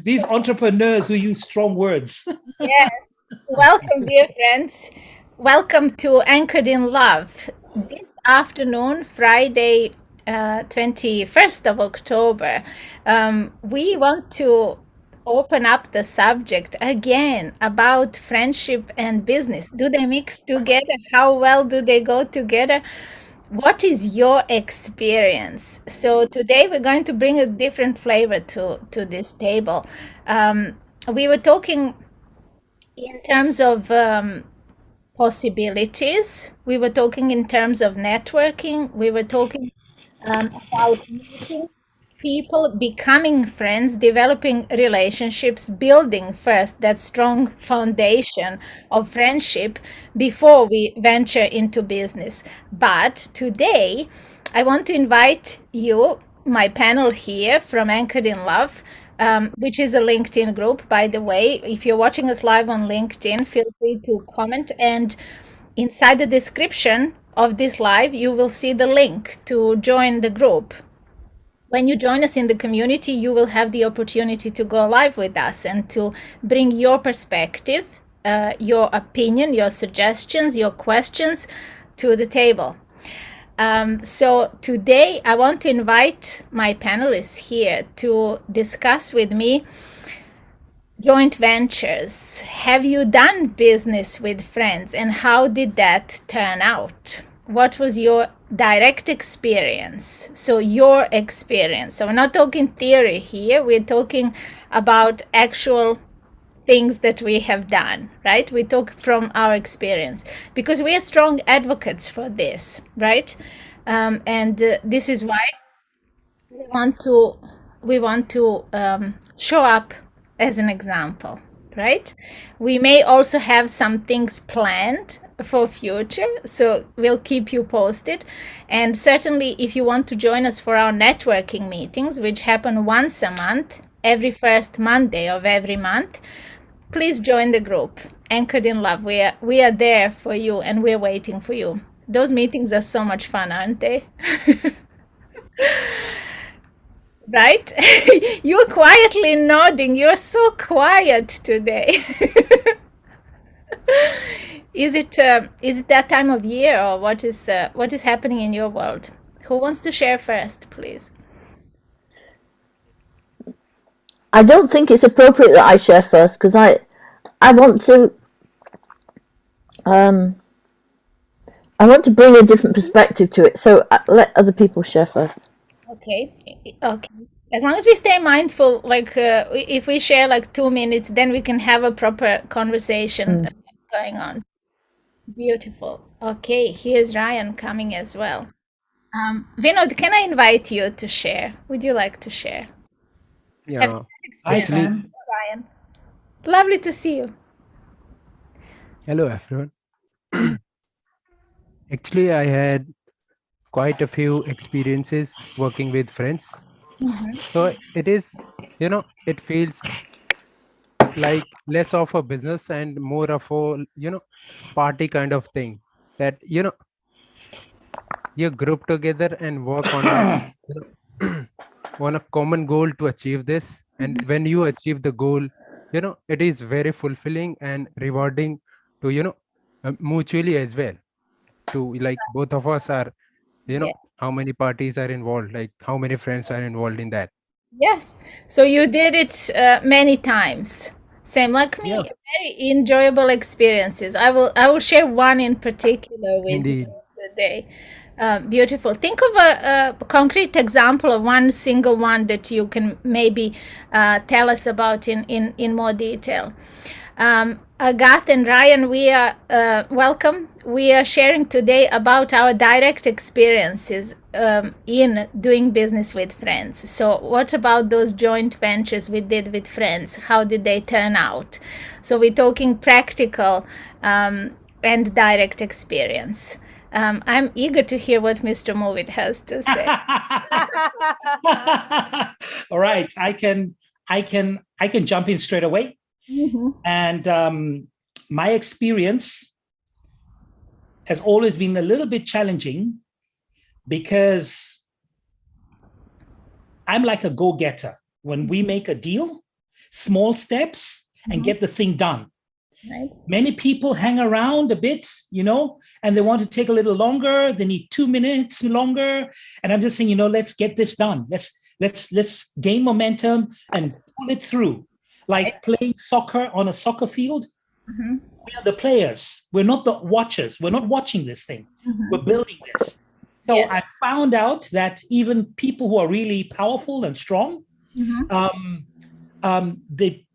These entrepreneurs who use strong words. Yes. Welcome, dear friends. Welcome to Anchored in Love. This afternoon, Friday, 21st of October, we want to open up the subject again about friendship and business. Do they mix together? How well do they go together? What is your experience? So today we're going to bring a different flavor to this table. We were talking in terms of possibilities. We were talking in terms of networking. We were talking about meeting people, becoming friends, developing relationships, building first that strong foundation of friendship before we venture into business. But today, I want to invite you, my panel here from Anchored in Love, which is a LinkedIn group, by the way. If you're watching us live on LinkedIn, feel free to comment. And inside the description of this live, you will see the link to join the group. When you join us in the community, you will have the opportunity to go live with us and to bring your perspective, your opinion, your suggestions, your questions to the table. So today I want to invite my panelists here to discuss with me joint ventures. Have you done business with friends and how did that turn out? What was your direct experience? So your experience. So we're not talking theory here. We're talking about actual things that we have done, right? We talk from our experience because we are strong advocates for this, right? And this is why we want to show up as an example, right? We may also have some things planned for future, so we'll keep you posted. And certainly if you want to join us for our networking meetings, which happen once a month, every first Monday of every month, please join the group Anchored in Love. We are there for you and we're waiting for you. Those meetings are so much fun, aren't they? Right? You're quietly nodding. You're so quiet today. Is it that time of year, or what is happening in your world? Who wants to share first, please? I don't think it's appropriate that I share first because I want to um, I want to bring a different perspective to it. So let other people share first. Okay. Okay. As long as we stay mindful, like if we share like 2 minutes, then we can have a proper conversation Mm. going on. Beautiful. Okay, here's Ryan coming as well. Vinod, can I invite you to share? Would you like to share? Have you Yeah, had I experience, actually, can. Ryan? Lovely to see you. hello everyone. Actually, I had quite a few experiences working with friends. Mhm. So it is, it feels like less of a business and more of a, party kind of thing that, you group together and work on a, you know, on a common goal to achieve this. And when you achieve the goal, it is very fulfilling and rewarding to, mutually as well. To like both of us are, Yeah. how many parties are involved, like how many friends are involved in that. Yes. So you did it many times. Same like Yeah, me. Very enjoyable experiences. I will share one in particular with you indeed. today. Beautiful. Think of a concrete example of one single one that you can maybe tell us about in more detail. Agat and Ryan, we are welcome. We are sharing today about our direct experiences in doing business with friends. So, what about those joint ventures we did with friends? How did they turn out? So, we're talking practical and direct experience. I'm eager to hear what Mr. Movit has to say. All right, I can jump in straight away. Mhm. And my experience has always been a little bit challenging because I'm like a go-getter. When we make a deal, small steps and get the thing done. Right. Many people hang around a bit, and they want to take a little longer. They need 2 minutes longer. And I'm just saying, let's get this done. Let's gain momentum and pull it through. Like playing soccer on a soccer field. We are the players. We're not the watchers. We're not watching this thing. We're building this. So I found out that even people who are really powerful and strong,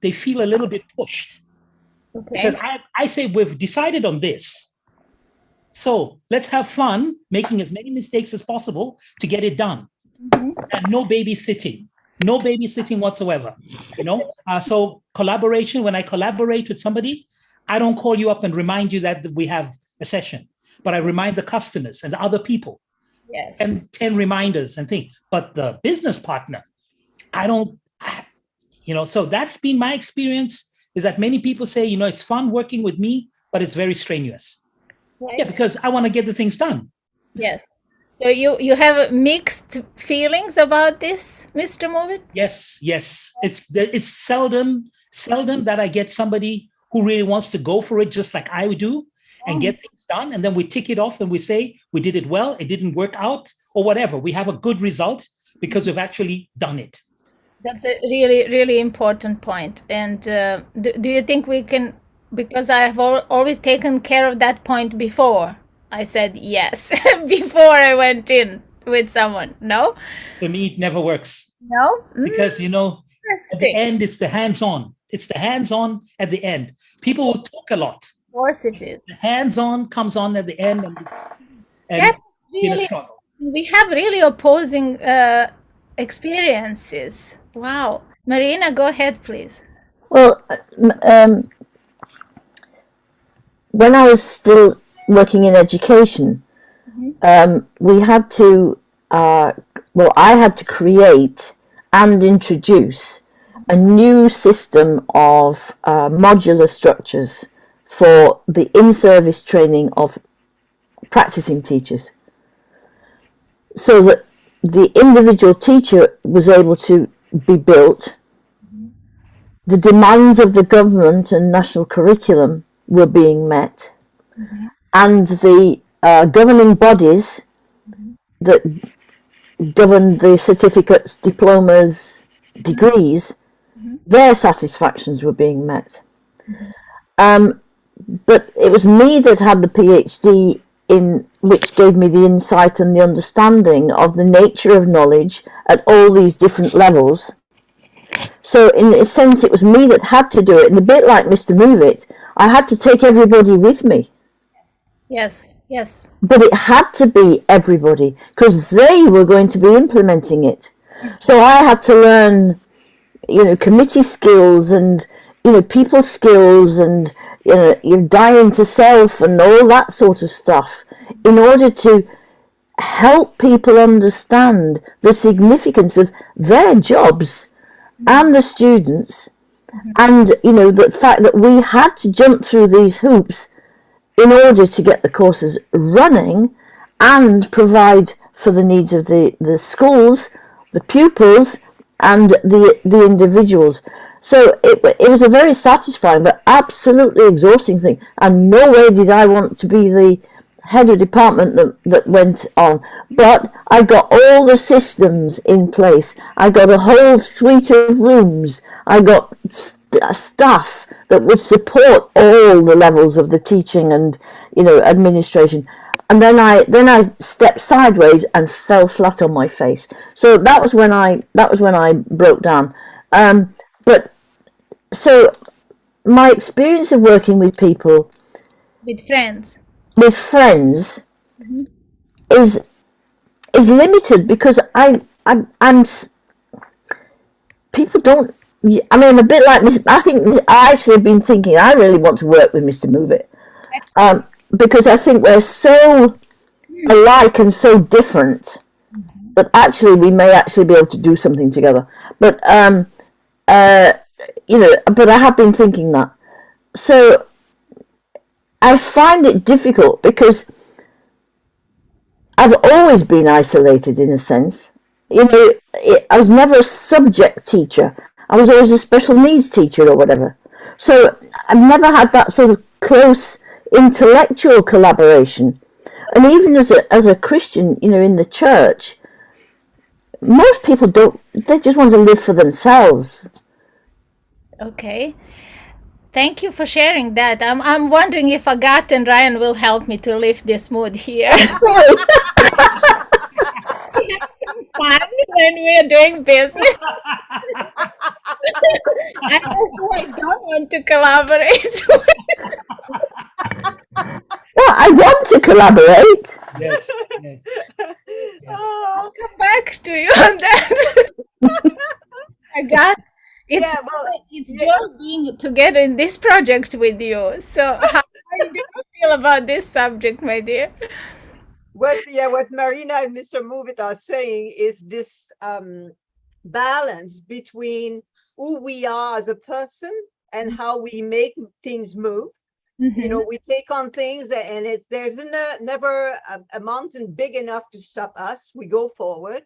they feel a little bit pushed. Okay. Because I say we've decided on this. So let's have fun making as many mistakes as possible to get it done. And no babysitting whatsoever. So collaboration, when I collaborate with somebody, I don't call you up and remind you that we have a session, but I remind the customers and the other people. Yes. And 10 reminders and things. But the business partner, so that's been my experience, is that many people say, it's fun working with me, but it's very strenuous. Right. Yeah, because I want to get the things done. Yes. So you have mixed feelings about this, Mr. Movit? Yes. It's seldom that I get somebody who really wants to go for it just like I would do and get things done. And then we tick it off and we say, we did it well, it didn't work out, or whatever. We have a good result because we've actually done it. That's a really, really important point. And do you think we can, because I have always taken care of that point before, I said yes, before I went in with someone, no? For me, it never works. No? Because, at the end, it's the hands-on. It's the hands-on at the end. People will talk a lot. Of course it is. The hands-on comes on at the end, and That's been a really, struggle. we have really opposing experiences. Wow. Marina, go ahead, please. Well, when I was still working in education, we had to, I had to create and introduce a new system of modular structures for the in-service training of practicing teachers, so that the individual teacher was able to be built. The demands of the government and national curriculum were being met, and the governing bodies that govern the certificates, diplomas, degrees, their satisfactions were being met. But it was me that had the PhD, in which gave me the insight and the understanding of the nature of knowledge at all these different levels. So in a sense, it was me that had to do it. And a bit like Mr. Movit, I had to take everybody with me. Yes. But it had to be everybody, because they were going to be implementing it. So I had to learn, committee skills and, people skills and, you're dying to self and all that sort of stuff in order to help people understand the significance of their jobs and the students, and the fact that we had to jump through these hoops in order to get the courses running and provide for the needs of the schools, the pupils, and the individuals. So it was a very satisfying but absolutely exhausting thing, and no way did I want to be the head of department that went on. But I got all the systems in place. I got a whole suite of rooms. I got staff that would support all the levels of the teaching and administration. And then I stepped sideways and fell flat on my face. So that was when I broke down. But so my experience of working with people, With friends, is limited, because I'm people don't. I mean, a bit like I think I actually have been thinking I really want to work with Mr. Movit, because I think we're so alike and so different that actually we may actually be able to do something together. But but I have been thinking that. So I find it difficult because I've always been isolated in a sense. you know, I was never a subject teacher. I was always a special needs teacher or whatever. So I've never had that sort of close intellectual collaboration. And even as a Christian, you know, in the church, most people don't, they just want to live for themselves. Okay. Thank you for sharing that. I'm wondering if Agatha and Ryan will help me to lift this mood here. We have some fun when we're doing business. I don't want to collaborate. Well, I want to collaborate. Yes, yes, yes. I'll come back to you on that. Agatha, it's joy being together in this project with you. So how do you feel about this subject, my dear? What Marina and Mr. Movit are saying is this balance between who we are as a person and how we make things move. You know, we take on things, and there's never a mountain big enough to stop us. We go forward.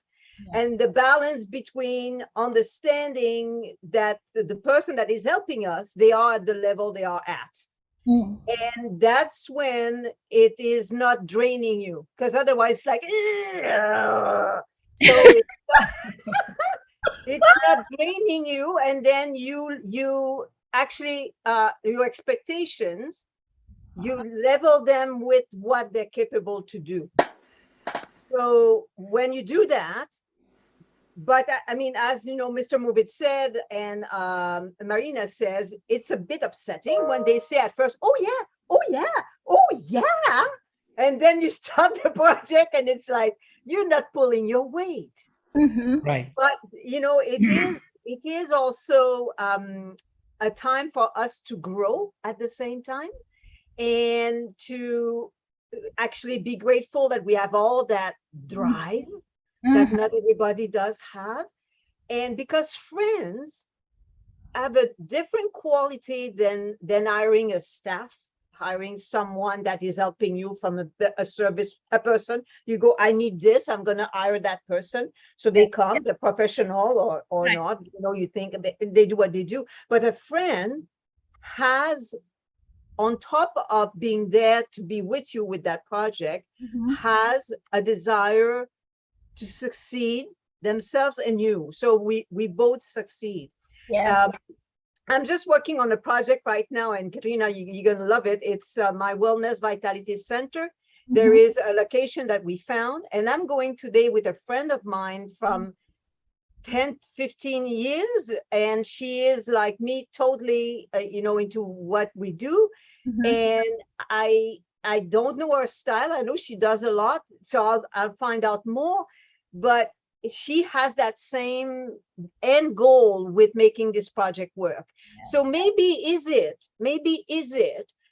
And the balance between understanding that the person that is helping us, they are at the level they are at. And that's when it is not draining you, because otherwise it's like, so it's not draining you. And then you actually, your expectations, you level them with what they're capable to do. So when you do that, but I mean, as you know, Mr. Movit said, and Marina says, it's a bit upsetting when they say at first, oh yeah, and then you start the project and it's like, you're not pulling your weight. Right. But you know, it is also a time for us to grow at the same time, and to actually be grateful that we have all that drive that not everybody does have. And because friends have a different quality than hiring a staff, hiring someone that is helping you from a person. You go, I need this, I'm going to hire that person. So they come, they're professional or right. Not, you know, you think they do what they do. But a friend has, on top of being there to be with you with that project, has a desire to succeed themselves and you. So we both succeed. Yes. I'm just working on a project right now, and Katrina, you're going to love it. It's my Wellness Vitality Center. There is a location that we found, and I'm going today with a friend of mine from 10, 15 years, and she is like me, totally, you know, into what we do. And I don't know her style. I know she does a lot, so I'll find out more. But she has that same end goal with making this project work. Yes. So maybe is it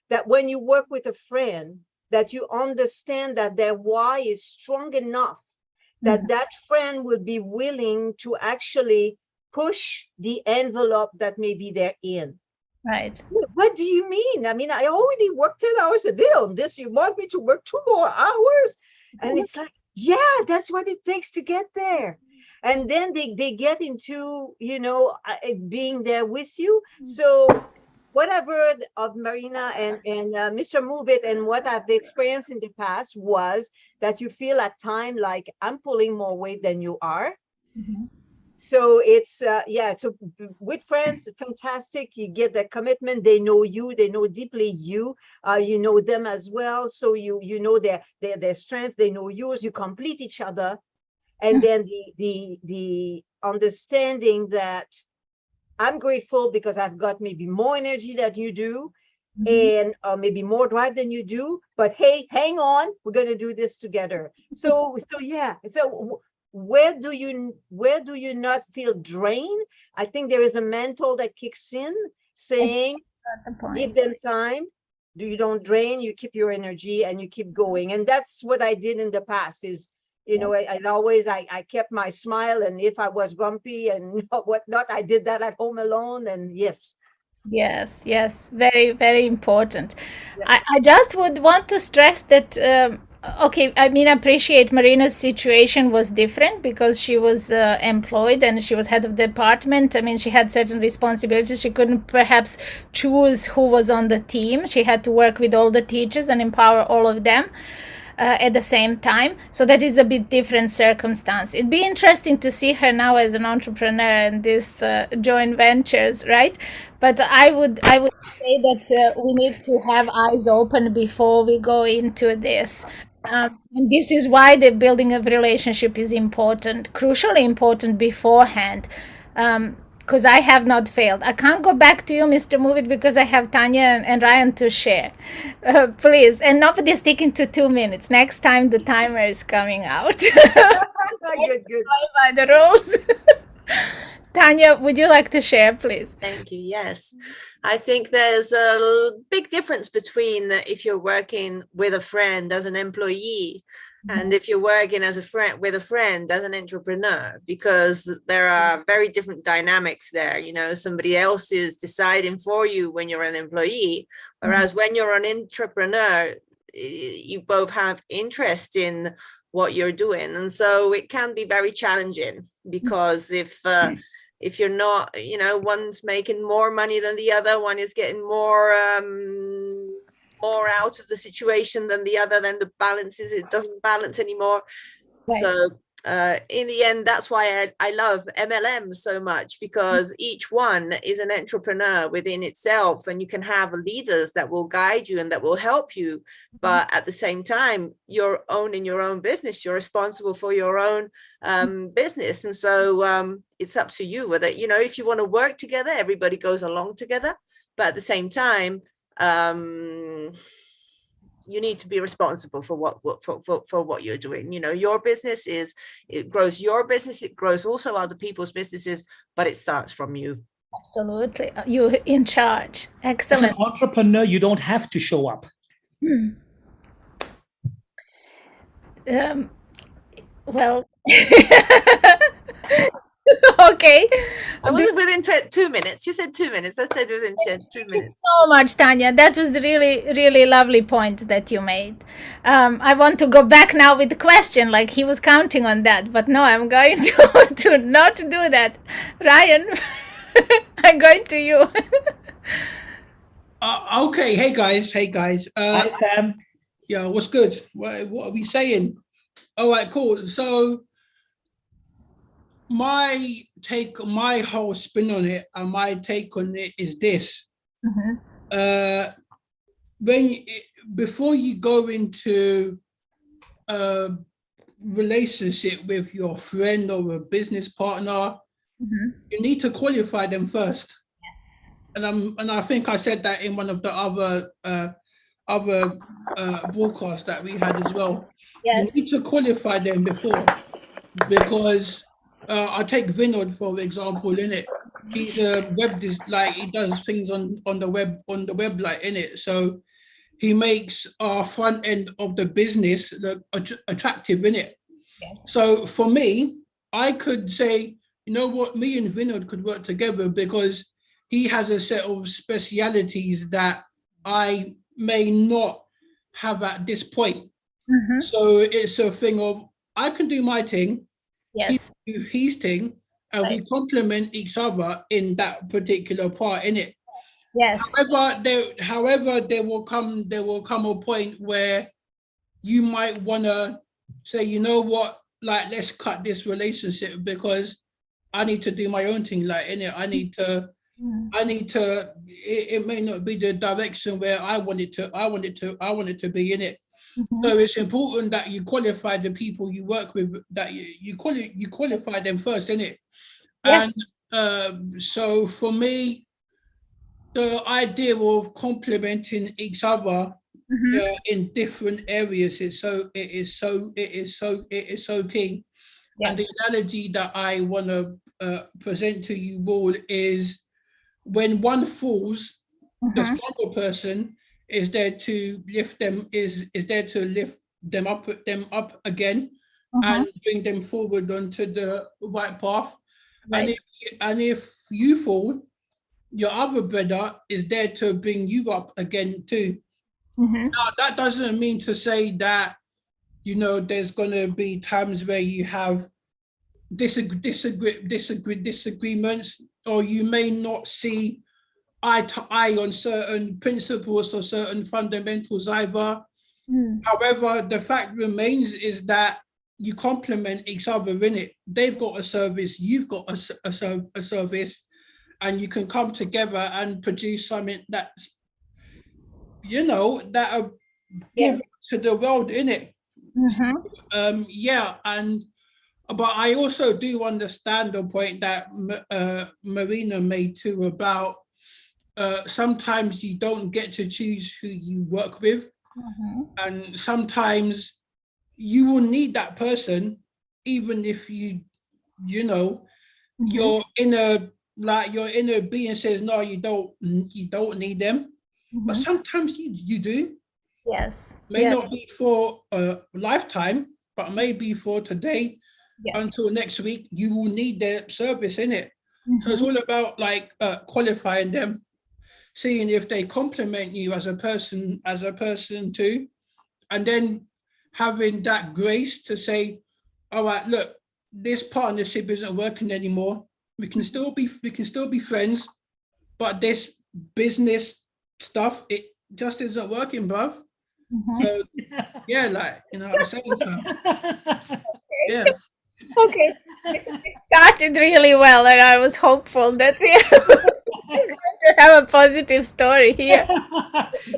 that when you work with a friend, that you understand that their why is strong enough that that friend will be willing to actually push the envelope that maybe they're in. Right. What do you mean? I mean, I already work 10 hours a day on this. You want me to work 2 more hours? And it's like, yeah, that's what it takes to get there. And then they get into, you know, being there with you. So what I've heard of Marina and Mr. Movit, and what I've experienced in the past was that you feel at time like I'm pulling more weight than you are. So it's, so with friends, fantastic. You get the commitment. They know you, they know deeply you, you know them as well. So you know their strength, they know yours, you complete each other. And then the understanding that I'm grateful because I've got maybe more energy than you do, and maybe more drive than you do, but hey, hang on, we're going to do this together. So yeah. So where do you not feel drained? I think there is a mental that kicks in saying, give them time. You don't drain, you keep your energy and you keep going. And that's what I did in the past is, you know, I kept my smile, and if I was grumpy and whatnot, I did that at home alone. And yes, very, very important. Yeah. I just would want to stress that Okay, I mean, I appreciate Marina's situation was different because she was employed and she was head of the department. I mean, she had certain responsibilities. She couldn't perhaps choose who was on the team. She had to work with all the teachers and empower all of them at the same time. So that is a bit different circumstance. It'd be interesting to see her now as an entrepreneur in this joint ventures, right? But I would say that we need to have eyes open before we go into this. And this is why the building of relationship is important, crucially important beforehand. Because I have not failed. I can't go back to you, Mr. Move It, because I have Tanya and Ryan to share. Please, and nobody sticking to 2 minutes. Next time the timer is coming out. Good, good. By the rules. Tanya, would you like to share, please? Thank you. Yes. I think there's a big difference between if you're working with a friend as an employee and if you're working as a friend with a friend as an entrepreneur, because there are very different dynamics there. You know, somebody else is deciding for you when you're an employee, whereas when you're an entrepreneur, you both have interest in what you're doing. And so it can be very challenging because if you're not, you know, one's making more money than the other, one is getting more out of the situation than the other, then the balance is, it doesn't balance anymore. Right. So in the end, that's why I love MLM so much, because each one is an entrepreneur within itself, and you can have leaders that will guide you and that will help you. But at the same time, you're owning your own business. You're responsible for your own business. And so it's up to you whether, you know, if you want to work together, everybody goes along together. But at the same time, you need to be responsible for what you're doing. You know, your business it grows your business, it grows also other people's businesses, but it starts from you. Absolutely. You're in charge. As an Excellent. entrepreneur, you don't have to show up. Well, okay. I wasn't within 2 minutes. You said 2 minutes. I said within 2 Thank you minutes. so much, Tanya. That was really, really lovely point that you made. I want to go back now with the question, like he was counting on that, but no, I'm going to not do that. Ryan, I'm going to you. Okay, hey guys. Hi, Sam. Yeah, what's good? What are we saying? All right, cool. So my whole spin on it and my take on it is this. Before you go into a relationship with your friend or a business partner, you need to qualify them first. Yes. And I think I said that in one of the other broadcasts that we had as well. Yes. You need to qualify them before, because I take Vinod for example. In it, he's a he does things on the web like in it. So he makes our front end of the business look attractive in it. Yes. So for me, I could say, you know what, me and Vinod could work together because he has a set of specialities that I may not have at this point. So it's a thing of, I can do my thing, Yes. he can do his thing, and we complement each other in that particular part in it. Yes. However, there will come a point where you might want to say, you know what, like, let's cut this relationship because I need to do my own thing, like in it. I need to it may not be the direction where I want it to be in it. So it's important that you qualify the people you work with, that you qualify them first, innit? Yes. And so for me, the idea of complementing each other in different areas it is so key. Yes. And the analogy that I want to present to you all is, when one falls, the stronger person is there to lift them, is there to lift them up again and bring them forward onto the right path. Right. And if you fall, your other brother is there to bring you up again too. Now, that doesn't mean to say that there's going to be times where you have disagreements, or you may not see eye to eye on certain principles or certain fundamentals either. However, the fact remains is that you complement each other in it. They've got a service, you've got a service, and you can come together and produce something that's, that give to the world in it. But I also do understand the point that Marina made too about sometimes you don't get to choose who you work with, and sometimes you will need that person, even if your inner being says no, you don't need them, but sometimes you do. Yes. May not be for a lifetime, but maybe for today until next week, you will need their service in it. So it's all about qualifying them, seeing if they complement you as a person too, and then having that grace to say, all right, look, this partnership isn't working anymore. We can still be friends, but this business stuff, it just isn't working, bruv. So yeah, I'm saying so. Yeah. Okay, this started really well, and I was hopeful that we are going to have a positive story here.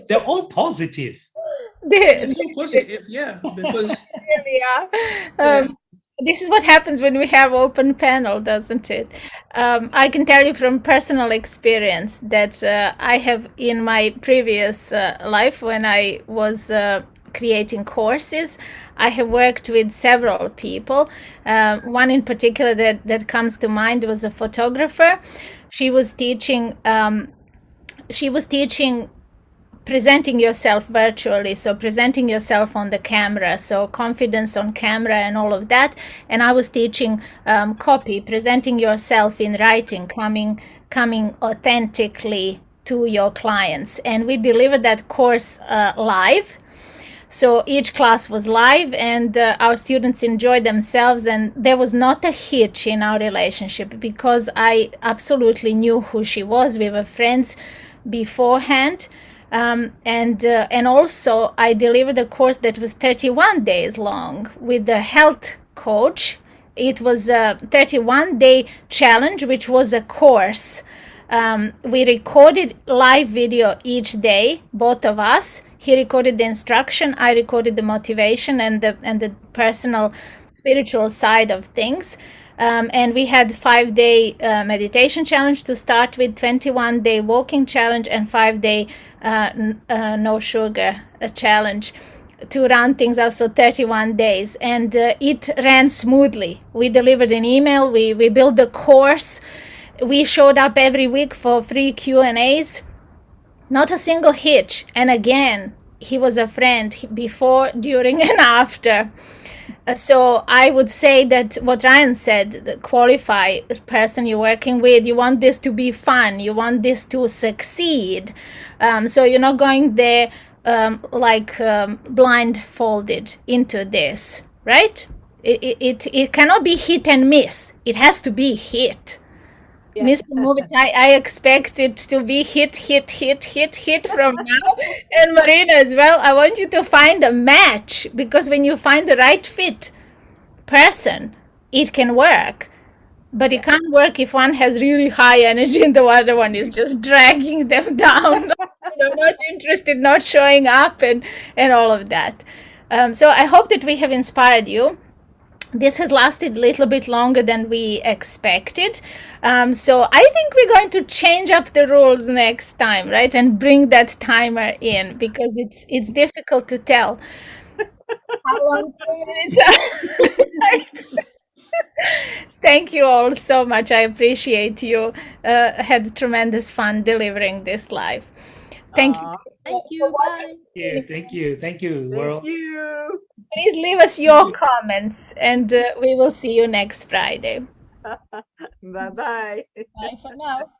They're all positive. It's all positive, yeah, because Really are. This is what happens when we have open panel, doesn't it? I can tell you from personal experience that I have in my previous life, when I was creating courses, I have worked with several people. One in particular that comes to mind was a photographer. She was teaching presenting yourself virtually, so presenting yourself on the camera, so confidence on camera and all of that. And I was teaching copy, presenting yourself in writing, coming authentically to your clients. And we delivered that course live. So each class was live, and our students enjoyed themselves, and there was not a hitch in our relationship because I absolutely knew who she was. We were friends beforehand. And also I delivered a course that was 31 days long with the health coach. It was a 31-day challenge, which was a course. We recorded live video each day, both of us. He recorded the instruction, I recorded the motivation and the personal spiritual side of things. And we had 5-day meditation challenge to start with, 21-day walking challenge, and 5-day no sugar challenge to round things out, so 31 days. And it ran smoothly. We delivered an email, we built the course, we showed up every week for free Q&As, not a single hitch. And again, he was a friend before, during, and after. So I would say that what Ryan said, qualify the person you're working with. You want this to be fun. You want this to succeed. So you're not going there blindfolded into this, right? It cannot be hit and miss. It has to be hit. Yeah. Mr. Movit, I expect it to be hit from now. And Marina as well. I want you to find a match, because when you find the right fit person, it can work. But it can't work if one has really high energy and the other one is just dragging them down. Not interested, not showing up, and all of that. So I hope that we have inspired you. This has lasted a little bit longer than we expected. So I think we're going to change up the rules next time, right? And bring that timer in, because it's difficult to tell how long 2 minutes are. Right? Thank you all so much. I appreciate you. Had tremendous fun delivering this live. Thank you. Thank you. For watching. Thank you, world. Thank you. Please leave us your comments, and we will see you next Friday. Bye-bye. Bye for now.